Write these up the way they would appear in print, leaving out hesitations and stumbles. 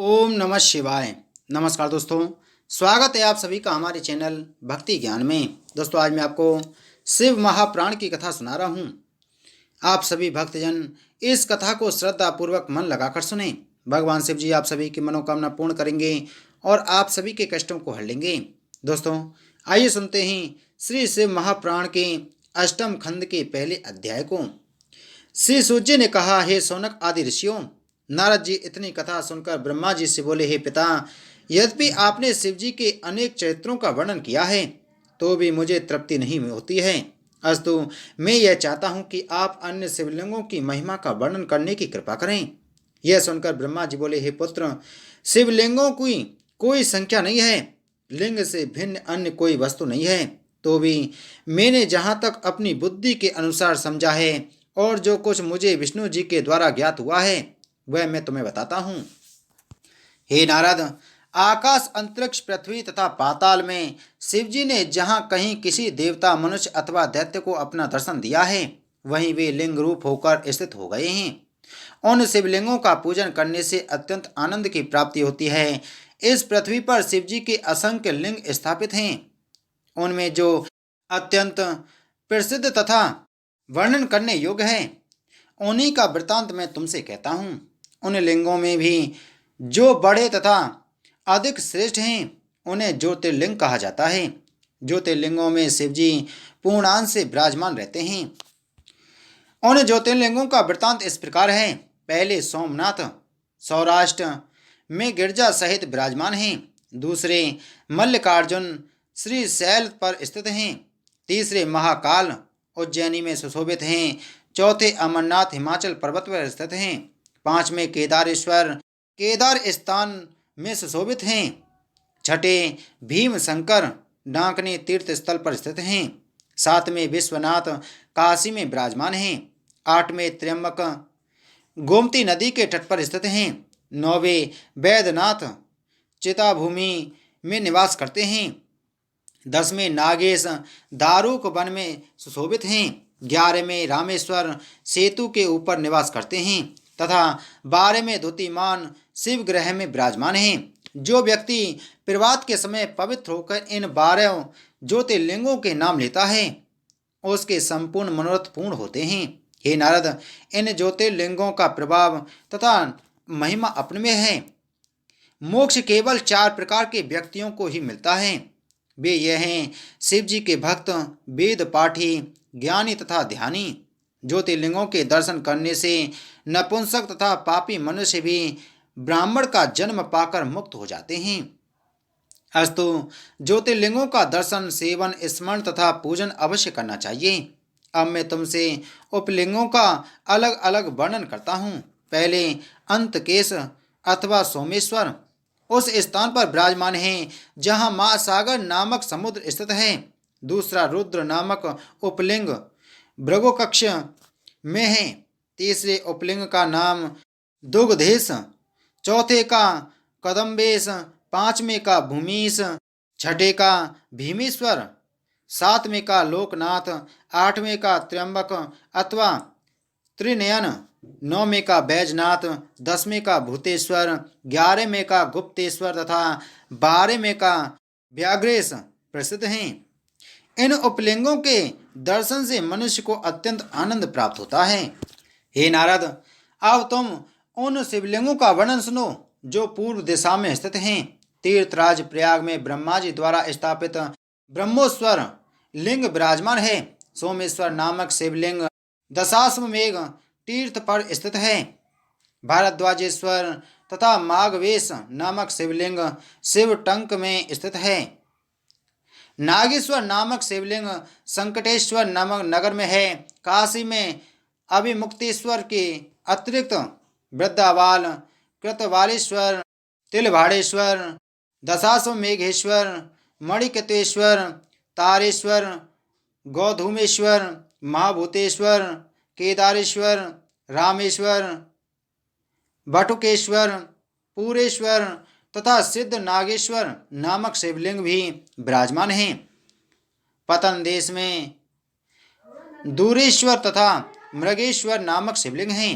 ओम नमः शिवाय। नमस्कार दोस्तों, स्वागत है आप सभी का हमारे चैनल भक्ति ज्ञान में। दोस्तों, आज मैं आपको शिव महाप्राण की कथा सुना रहा हूँ। आप सभी भक्तजन इस कथा को श्रद्धा पूर्वक मन लगाकर सुने। भगवान शिव जी आप सभी की मनोकामना पूर्ण करेंगे और आप सभी के कष्टों को हर लेंगे। दोस्तों, आइए सुनते हैं श्री शिव महाप्राण के अष्टम खंड के पहले अध्याय को। श्री सूर्य ने कहा, हे सौनक आदि ऋषियों। नारद जी इतनी कथा सुनकर ब्रह्मा जी से बोले, हे पिता, यद्यपि आपने शिव जी के अनेक चरित्रों का वर्णन किया है तो भी मुझे तृप्ति नहीं होती है। अस्तु, मैं यह चाहता हूँ कि आप अन्य शिवलिंगों की महिमा का वर्णन करने की कृपा करें। यह सुनकर ब्रह्मा जी बोले, हे पुत्र, शिवलिंगों की कोई संख्या नहीं है। लिंग से भिन्न अन्य कोई वस्तु नहीं है। तो भी मैंने जहाँ तक अपनी बुद्धि के अनुसार समझा है और जो कुछ मुझे विष्णु जी के द्वारा ज्ञात हुआ है वह मैं तुम्हें बताता हूँ। हे नारद, आकाश, अंतरिक्ष, पृथ्वी तथा पाताल में शिव जी ने जहाँ कहीं किसी देवता, मनुष्य अथवा दैत्य को अपना दर्शन दिया है वहीं वे लिंग रूप होकर स्थित हो गए हैं। उन शिवलिंगों का पूजन करने से अत्यंत आनंद की प्राप्ति होती है। इस पृथ्वी पर शिव जी के असंख्य लिंग स्थापित हैं। उनमें जो अत्यंत प्रसिद्ध तथा वर्णन करने योग्य है उन्हीं का वृतांत मैं तुमसे कहता हूँ। उन लिंगों में भी जो बड़े तथा अधिक श्रेष्ठ हैं उन्हें ज्योतिर्लिंग कहा जाता है। ज्योतिर्लिंगों में शिवजी पूर्णांश से विराजमान रहते हैं। उन ज्योतिर्लिंगों का वृतांत इस प्रकार है। पहले सोमनाथ सौराष्ट्र में गिरजा सहित विराजमान हैं। दूसरे मल्लिकार्जुन श्री शैल पर स्थित हैं। तीसरे महाकाल उज्जैनी में सुशोभित हैं। चौथे अमरनाथ हिमाचल पर्वत पर स्थित हैं। पांचवें केदारेश्वर केदार स्थान में सुशोभित हैं। छठे भीम शंकर डांकनी तीर्थ स्थल पर स्थित हैं। सातवें विश्वनाथ काशी में विराजमान हैं। आठवें त्र्यंबक गोमती नदी के तट पर स्थित हैं। नौवें वैद्यनाथ चिताभूमि में निवास करते हैं। 10वें नागेश दारुक वन में सुशोभित हैं। 11वें रामेश्वर सेतु के ऊपर निवास करते हैं तथा 12वें द्युतिमान शिव ग्रह में विराजमान हैं। जो व्यक्ति प्रभात के समय पवित्र होकर इन 12 ज्योतिर्लिंगों के नाम लेता है उसके संपूर्ण मनोरथ पूर्ण होते हैं। हे नारद, इन ज्योतिर्लिंगों का प्रभाव तथा महिमा अपने में है। मोक्ष केवल 4 प्रकार के व्यक्तियों को ही मिलता है। वे यह हैं, शिव जी के भक्त, वेद पाठी, ज्ञानी तथा ध्यानी। ज्योतिर्लिंगों के दर्शन करने से नपुंसक तथा पापी मनुष्य भी ब्राह्मण का जन्म पाकर मुक्त हो जाते हैं। अस्तु, ज्योतिर्लिंगों का दर्शन, सेवन, स्मरण तथा पूजन अवश्य करना चाहिए। अब मैं तुमसे उपलिंगों का अलग अलग वर्णन करता हूँ। पहले अंतकेश अथवा सोमेश्वर उस स्थान पर विराजमान हैं जहाँ महासागर नामक समुद्र स्थित है। दूसरा रुद्र नामक उपलिंग भृगुकक्ष में है। तीसरे उपलिंग का नाम दुग्धेश, चौथे का कदम्बेश, पांचवें का भूमीश, छठे का भीमेश्वर, सातवें का लोकनाथ, आठवें का त्र्यंबक अथवा त्रिनयन, 9वें का बैजनाथ, 10वें का भूतेश्वर, 11वें का गुप्तेश्वर तथा 12वें का व्याघ्रेश प्रसिद्ध हैं। इन उपलिंगों के दर्शन से मनुष्य को अत्यंत आनंद प्राप्त होता है। हे नारद, अब तुम उन शिवलिंगों का वर्णन सुनो जो पूर्व दिशा में स्थित हैं। तीर्थराज प्रयाग में ब्रह्मा जी द्वारा स्थापित ब्रह्मोस्वर लिंग विराजमान है। सोमेश्वर नामक शिवलिंग दशाश्वमेघ तीर्थ पर स्थित है। भारद्वाजेश्वर तथा माघवेश नामक शिवलिंग शिवटंक में स्थित है। नागेश्वर नामक शिवलिंग संकटेश्वर नामक नगर में है। काशी में अभिमुक्तेश्वर के अतिरिक्त वृद्धावाल, कृतवालेश्वर, तिलभाड़ेश्वर, दशाश्वमेघेश्वर, मणिकतेश्वर, तारेश्वर, गौधूमेश्वर, महाभूतेश्वर, केदारेश्वर, रामेश्वर, बटुकेश्वर, पूरेश्वर तथा सिद्ध नागेश्वर नामक शिवलिंग भी विराजमान हैं। पतन देश में दूरेश्वर तथा मृगेश्वर नामक शिवलिंग हैं।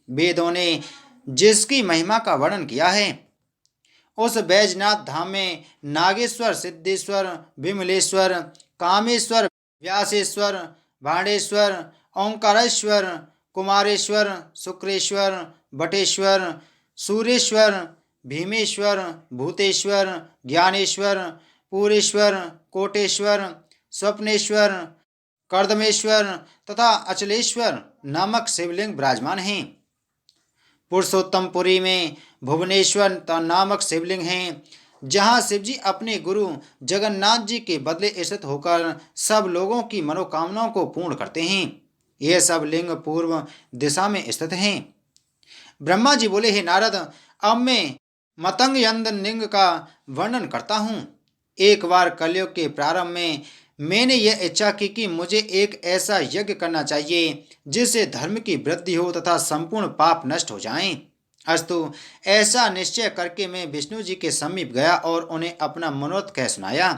वेदों ने जिसकी महिमा का वर्णन किया है उस बैजनाथ धाम में नागेश्वर, सिद्धेश्वर, विमलेश्वर, कामेश्वर, व्यासेश्वर, भांडेश्वर, ओंकारेश्वर, कुमारेश्वर, शुक्रेश्वर, बटेश्वर, सूरेश्वर, भीमेश्वर, भूतेश्वर, ज्ञानेश्वर, पूरेश्वर, कोटेश्वर, स्वप्नेश्वर, कर्दमेश्वर तथा अचलेश्वर नामक शिवलिंग विराजमान हैं। पुरुषोत्तमपुरी में भुवनेश्वर नामक शिवलिंग हैं, जहाँ शिवजी अपने गुरु जगन्नाथ जी के बदले स्थित होकर सब लोगों की मनोकामनाओं को पूर्ण करते हैं। यह सब लिंग पूर्व दिशा में स्थित हैं। ब्रह्मा जी बोले, हे नारद, अब मैं मतंग यंद लिंग का वर्णन करता हूँ। एक बार कलयुग के प्रारंभ में मैंने यह इच्छा की कि मुझे एक ऐसा यज्ञ करना चाहिए जिससे धर्म की वृद्धि हो तथा संपूर्ण पाप नष्ट हो जाएं। अस्तु, ऐसा निश्चय करके मैं विष्णु जी के समीप गया और उन्हें अपना मनोरथ कह सुनाया।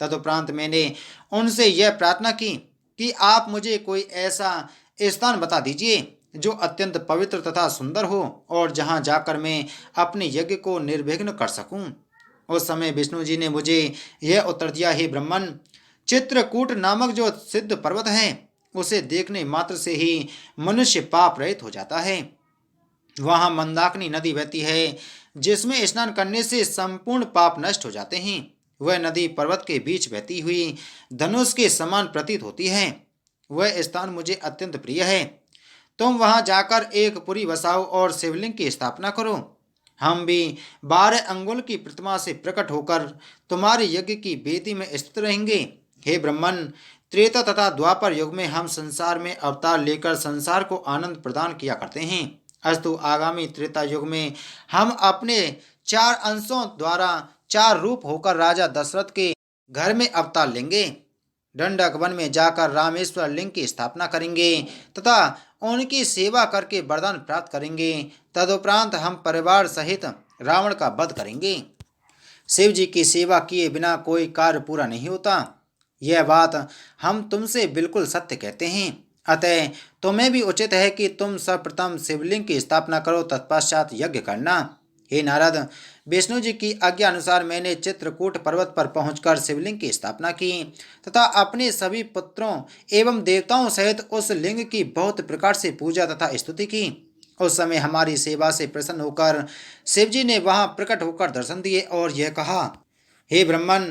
तदुपरांत मैंने उनसे यह प्रार्थना की कि आप मुझे कोई ऐसा स्थान बता दीजिए जो अत्यंत पवित्र तथा सुंदर हो और जहाँ जाकर मैं अपने यज्ञ को निर्विघ्न कर सकूं। उस समय विष्णु जी ने मुझे यह उत्तर दिया, हे ब्रह्मन, चित्रकूट नामक जो सिद्ध पर्वत है उसे देखने मात्र से ही मनुष्य पाप रहित हो जाता है। वहाँ मंदाकिनी नदी बहती है जिसमें स्नान करने से संपूर्ण पाप नष्ट हो जाते हैं। वह नदी पर्वत के बीच बहती हुई धनुष के समान प्रतीत होती है। वह स्थान मुझे अत्यंत प्रिय है। तुम वहां जाकर एक पुरी बसाओ और शिवलिंग की स्थापना करो। हम भी 12 अंगुल की प्रतिमा से प्रकट होकर तुम्हारे यज्ञ की वेदी में स्थित रहेंगे। हे ब्रह्मन, त्रेता तथा द्वापर युग में हम संसार में अवतार लेकर संसार को आनंद प्रदान किया करते हैं। अस्तु, आगामी त्रेता युग में हम अपने 4 अंशों द्वारा 4 रूप होकर राजा दशरथ के घर में अवतार लेंगे। दंडक वन में जाकर रामेश्वर लिंग की स्थापना करेंगे तथा उनकी सेवा करके वरदान प्राप्त करेंगे। तदुपरांत हम परिवार सहित रावण का वध करेंगे। शिव जी की सेवा किए बिना कोई कार्य पूरा नहीं होता। यह बात हम तुमसे बिल्कुल सत्य कहते हैं। अतः तुम्हें भी उचित है कि तुम सर्वप्रथम शिवलिंग की स्थापना करो, तत्पश्चात यज्ञ करना। हे नारद, विष्णु जी की आज्ञा अनुसार मैंने चित्रकूट पर्वत पर पहुंचकर शिवलिंग की स्थापना की तथा अपने सभी पुत्रों एवं देवताओं सहित उस लिंग की बहुत प्रकार से पूजा तथा स्तुति की। उस समय हमारी सेवा से प्रसन्न होकर शिवजी ने वहां प्रकट होकर दर्शन दिए और यह कहा, हे ब्रह्मन,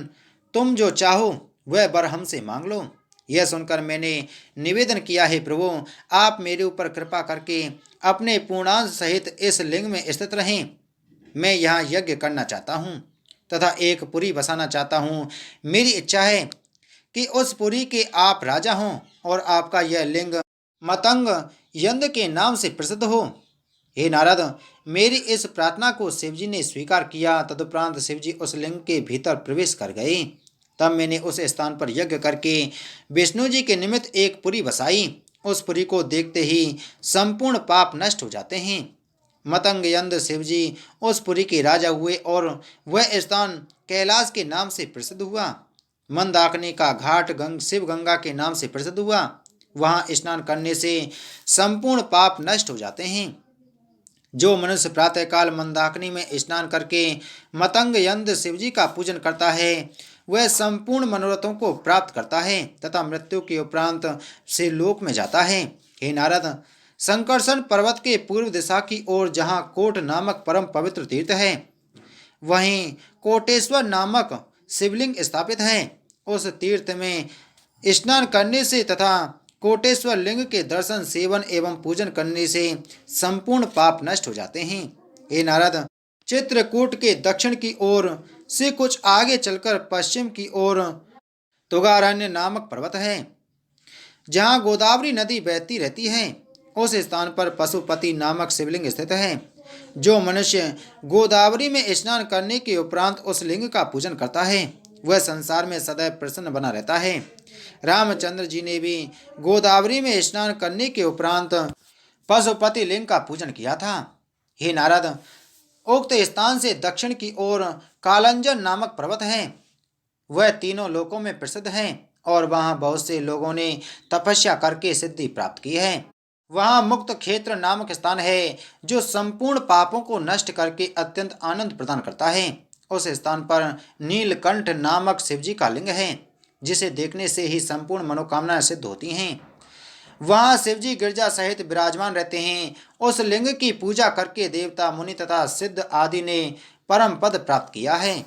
तुम जो चाहो वह वर हमसे मांग लो। यह सुनकर मैंने निवेदन किया, हे प्रभु, आप मेरे ऊपर कृपा करके अपने पूर्णांश सहित इस लिंग में स्थित रहें। मैं यहाँ यज्ञ करना चाहता हूँ तथा एक पुरी बसाना चाहता हूँ। मेरी इच्छा है कि उस पुरी के आप राजा हों और आपका यह लिंग मतंग यंद के नाम से प्रसिद्ध हो। हे नारद, मेरी इस प्रार्थना को शिवजी ने स्वीकार किया। तदुपरांत शिवजी उस लिंग के भीतर प्रवेश कर गए। तब मैंने उस स्थान पर यज्ञ करके विष्णु जी के निमित्त एक पुरी बसाई। उस पुरी को देखते ही संपूर्ण पाप नष्ट हो जाते हैं। मतंग यंद शिवजी उस पुरी के राजा हुए और वह स्थान कैलाश के नाम से प्रसिद्ध हुआ। मंदाकिनी का घाट शिव गंगा के नाम से प्रसिद्ध हुआ। वहाँ स्नान करने से संपूर्ण पाप नष्ट हो जाते हैं। जो मनुष्य प्रातःकाल मंदाकिनी में स्नान करके मतंग यंद शिवजी का पूजन करता है वह संपूर्ण मनोरथों को प्राप्त करता है तथा मृत्यु के उपरांत से लोक में जाता है। हे नारद, संकर्षण पर्वत के पूर्व दिशा की ओर जहाँ कोट नामक परम पवित्र तीर्थ है, वहीं कोटेश्वर नामक शिवलिंग स्थापित है। उस तीर्थ में स्नान करने से तथा कोटेश्वर लिंग के दर्शन, सेवन एवं पूजन करने से संपूर्ण पाप नष्ट हो जाते हैं। हे नारद, चित्रकूट के दक्षिण की ओर से कुछ आगे चलकर पश्चिम की ओर तुगारण्य नामक पर्वत है, जहाँ गोदावरी नदी बहती रहती है। उस स्थान पर पशुपति नामक शिवलिंग स्थित है। जो मनुष्य गोदावरी में स्नान करने के उपरांत उस लिंग का पूजन करता है वह संसार में सदैव प्रसन्न बना रहता है। रामचंद्र जी ने भी गोदावरी में स्नान करने के उपरांत पशुपति लिंग का पूजन किया था। हे नारद, उक्त स्थान से दक्षिण की ओर कालंजन नामक पर्वत है। वह तीनों लोकों में प्रसिद्ध है और वहाँ बहुत से लोगों ने तपस्या करके सिद्धि प्राप्त की है। वहाँ मुक्त क्षेत्र नामक स्थान है जो संपूर्ण पापों को नष्ट करके अत्यंत आनंद प्रदान करता है। उस स्थान पर नीलकंठ नामक शिवजी का लिंग है, जिसे देखने से ही संपूर्ण मनोकामनाएं सिद्ध होती हैं। वहाँ शिवजी गिरजा सहित विराजमान रहते हैं। उस लिंग की पूजा करके देवता, मुनि तथा सिद्ध आदि ने परम पद प्राप्त किया है।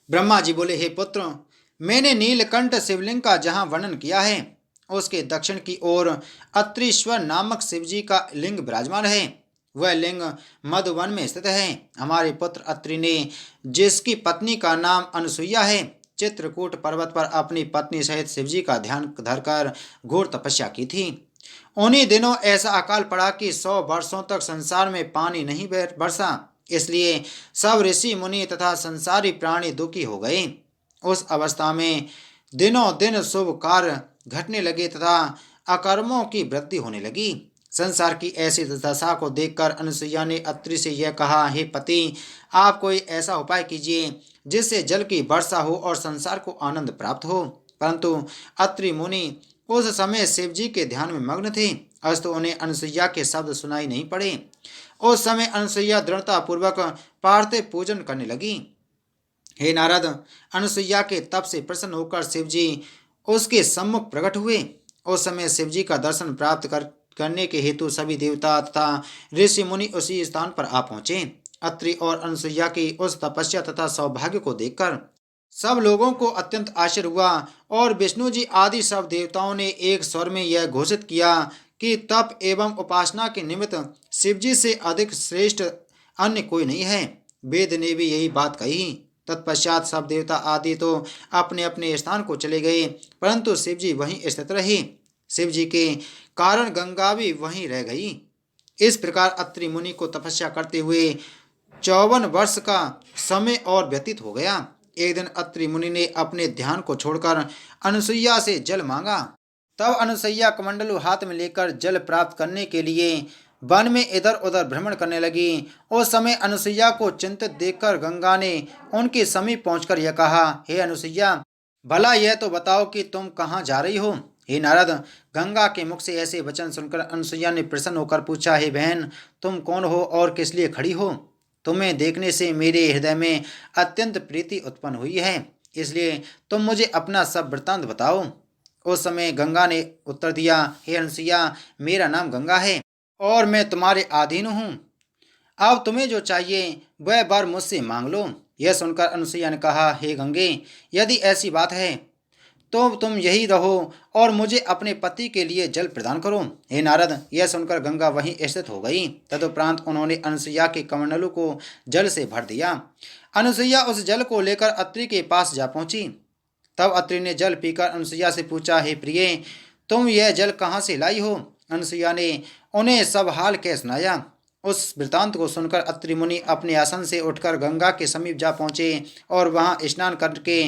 ब्रह्मा जी बोले, हे पुत्र, मैंने नीलकंठ शिवलिंग का जहाँ वर्णन किया है, उसके दक्षिण की ओर अत्रीश्वर नामक शिवजी का लिंग विराजमान है। वह लिंग मधुवन में स्थित है। हमारे पुत्र अत्रि ने, जिसकी पत्नी का नाम अनुसुईया है, चित्रकूट पर्वत पर अपनी पत्नी सहित शिवजी का ध्यान धरकर घोर तपस्या की थी। उन्हीं दिनों ऐसा अकाल पड़ा कि 100 वर्षों तक संसार में पानी नहीं बरसा। इसलिए सब ऋषि मुनि तथा संसारी प्राणी दुखी हो गए। उस अवस्था में दिनों दिन शुभ कार्य घटने लगे तथा अकर्मों की वृद्धि होने लगी। संसार की ऐसी दशा को देखकर अनुसुईया ने अत्रि से यह कहा, हे पति, आप कोई ऐसा उपाय कीजिए जिससे जल की वर्षा हो और संसार को आनंद प्राप्त हो। परंतु अत्रि मुनि उस समय शिवजी के ध्यान में मग्न थे, अस्तु उन्हें अनुसुईया के शब्द सुनाई नहीं पड़े। उस समय अनुसुईया दृढ़ता पूर्वक पार्थिव पूजन करने लगी। हे नारद, अनुसुईया के तप से प्रसन्न होकर शिवजी उसके सम्मुख प्रकट हुए। उस समय शिवजी का दर्शन प्राप्त करने के हेतु सभी देवता तथा ऋषि मुनि उसी स्थान पर आ पहुंचे। अत्रि और अनुसुईया की उस तपस्या तथा सौभाग्य को देखकर सब लोगों को अत्यंत आश्चर्य हुआ और विष्णु जी आदि सब देवताओं ने एक स्वर में यह घोषित किया कि तप एवं उपासना के निमित्त शिवजी से अधिक श्रेष्ठ अन्य कोई नहीं है। वेद ने भी यही बात कही। तत्पश्चात सब देवता आदि तो अपने अपने स्थान को चले गए, परंतु शिवजी वहीं स्थित रहे। शिवजी के कारण गंगा भी वहीं रह गई। इस प्रकार अत्रि मुनि को तपस्या करते हुए 54 वर्ष का समय और व्यतीत हो गया। एक दिन अत्रि मुनि ने अपने ध्यान को छोड़कर अनुसुईया से जल मांगा। तब अनुसुईया कमंडलू हाथ में लेकर जल प्राप्त करने के लिए वन में इधर उधर भ्रमण करने लगी। उस समय अनुसुईया को चिंतित देखकर गंगा ने उनके समीप पहुंचकर यह कहा, हे अनुसुईया, भला यह तो बताओ कि तुम कहाँ जा रही हो। हे नारद, गंगा के मुख से ऐसे वचन सुनकर अनुसुईया ने प्रसन्न होकर पूछा, हे बहन, तुम कौन हो और किस लिए खड़ी हो। तुम्हें देखने से मेरे हृदय में अत्यंत प्रीति उत्पन्न हुई है, इसलिए तुम मुझे अपना सब वृत्तांत बताओ। उस समय गंगा ने उत्तर दिया, हे अनुसुईया, मेरा नाम गंगा है और मैं तुम्हारे अधीन हूँ। अब तुम्हें जो चाहिए वह वर मुझसे मांग लो। यह सुनकर अनुसुईया ने कहा, हे गंगे, यदि ऐसी बात है तो तुम यही रहो और मुझे अपने पति के लिए जल प्रदान करो। हे नारद, यह सुनकर गंगा वहीं स्थित हो गई। तदुपरांत उन्होंने अनुसुईया के कमंडलू को जल से भर दिया। अनुसुईया उस जल को लेकर अत्रि के पास जा पहुंची। तब अत्रि ने जल पीकर अनुसुईया से पूछा, हे प्रिय, तुम यह जल कहाँ से लाई हो। अनुसुईया ने उन्हें सब हाल कह सुनाया। उस वृतांत को सुनकर अत्रि मुनि अपने आसन से उठकर गंगा के समीप जा पहुंचे और वहां स्नान करके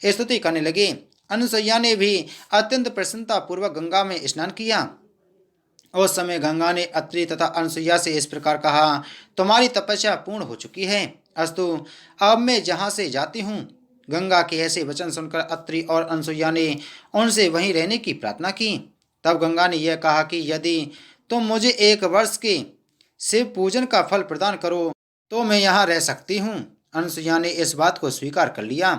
स्तुति करने लगे। अनुसुईया ने भी अत्यंत प्रसन्नता पूर्वक गंगा में स्नान किया। उस समय गंगा ने अत्रि तथा अनुसुईया से इस प्रकार कहा, तुम्हारी तपस्या पूर्ण हो चुकी है, अस्तु अब मैं जहाँ से जाती हूँ। गंगा के ऐसे वचन सुनकर अत्रि और अनुसुईया ने उनसे वहीं रहने की प्रार्थना की। तब गंगा ने यह कहा कि यदि तुम मुझे 1 वर्ष के शिव पूजन का फल प्रदान करो तो मैं यहाँ रह सकती हूँ। अनुसुईया ने इस बात को स्वीकार कर लिया।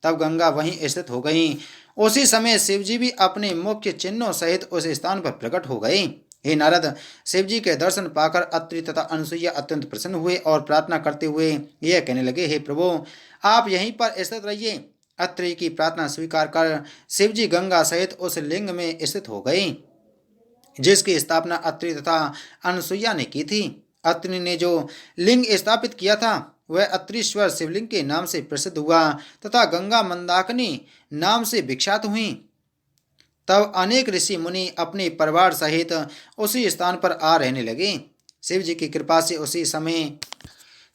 तब गंगा वहीं स्थित हो गई। उसी समय शिवजी भी अपने मुख्य चिन्हों सहित उस स्थान पर प्रकट हो गए। हे नारद, शिवजी के दर्शन पाकर अत्रि तथा अनुसुईया अत्यंत प्रसन्न हुए और प्रार्थना करते हुए यह कहने लगे, हे प्रभु, आप यहीं पर स्थित रहिए। अत्रि की प्रार्थना स्वीकार कर शिवजी गंगा सहित उस लिंग में स्थित हो गए, जिसकी स्थापना अत्रि तथा अनुसुईया ने की थी। अत्रि ने जो लिंग स्थापित किया था वह अत्रीश्वर शिवलिंग के नाम से प्रसिद्ध हुआ तथा गंगा मंदाकिनी नाम से विख्यात हुई। तब अनेक ऋषि मुनि अपने परिवार सहित उसी स्थान पर आ रहने लगे। शिव जी की कृपा से उसी समय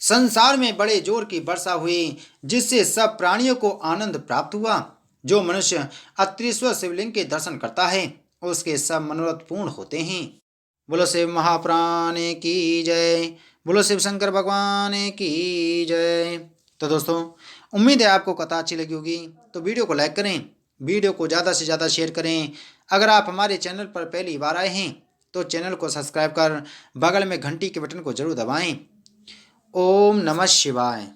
संसार में बड़े जोर की वर्षा हुई, जिससे सब प्राणियों को आनंद प्राप्त हुआ। जो मनुष्य अत्रीश्वर शिवलिंग के दर्शन करता है उसके सब मनोरथ पूर्ण होते हैं। बोलो शिव महाप्राण की जय। बोलो शिव शंकर भगवान की जय। तो दोस्तों, उम्मीद है आपको कथा अच्छी लगी होगी, तो वीडियो को लाइक करें, वीडियो को ज़्यादा से ज़्यादा शेयर करें। अगर आप हमारे चैनल पर पहली बार आए हैं तो चैनल को सब्सक्राइब कर बगल में घंटी के बटन को जरूर दबाएं। ओम नमः शिवाय।